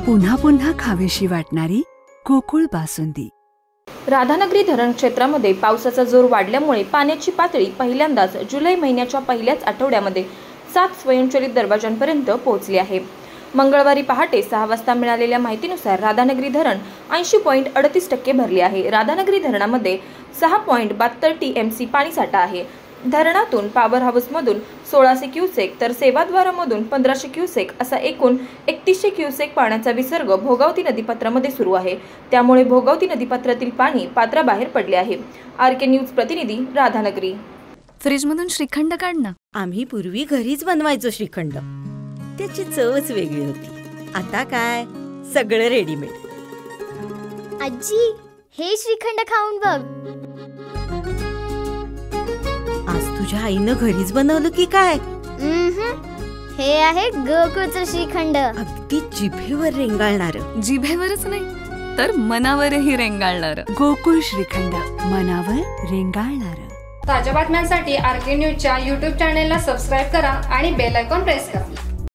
पुन्हा पुन्हा खावीशी वाटणारी गोकुळ बासुंदी। राधानगरी धरण क्षेत्रामध्ये पावसाचा जोर वाढल्यामुळे पाण्याची पातळी पहिल्यांदाच जुलै महिन्याच्या पहिल्याच आठवड्यामध्ये 7 स्वयंचलित दरवाजांपर्यंत पोहोचली आहे। मंगळवारी पहाटे 6 वाजता मिळालेल्या माहितीनुसार राधानगरी धरण 80.38% भरले आहे। राधानगरी धरणामध्ये 6.72 TMC पाणीसाठा आहे। धरणातून पॉवर हाऊसमधून 1600 क्युसेक तर सेवाद्वारामधून 1500 क्युसेक असा एकूण 3100 क्युसेक पाण्याचा विसर्ग भोगावती नदीपात्रामध्ये सुरू आहे। त्यामुळे भोगावती नदीपात्रातील पाणी पात्राबाहेर पडले आहे। RK न्यूज प्रतिनिधी राधानगरी। फ्रीजमधून श्रीखंड काढ ना। आम्ही पूर्वी घरीच बनवायचो श्रीखंड, त्याची चवच वेगळी होती। आता काय सगळं रेडीमेड। आजी, हे श्रीखंड खाऊन बघ। आज तुझ्या आईनं घरीच बनवलं की काय? हे आहे गोकुळचं श्रीखंड। अगदी जिभेवर रेंगाळणार। जिभेवरच नाही तर मनावरही रेंगाळणार। गोकुळ श्रीखंड, मनावर रेंगाळणार। ताज्या बातम्यांसाठी RK न्यूजच्या YouTube चॅनेलला सबस्क्राईब करा आणि बेल आयकॉन प्रेस करा।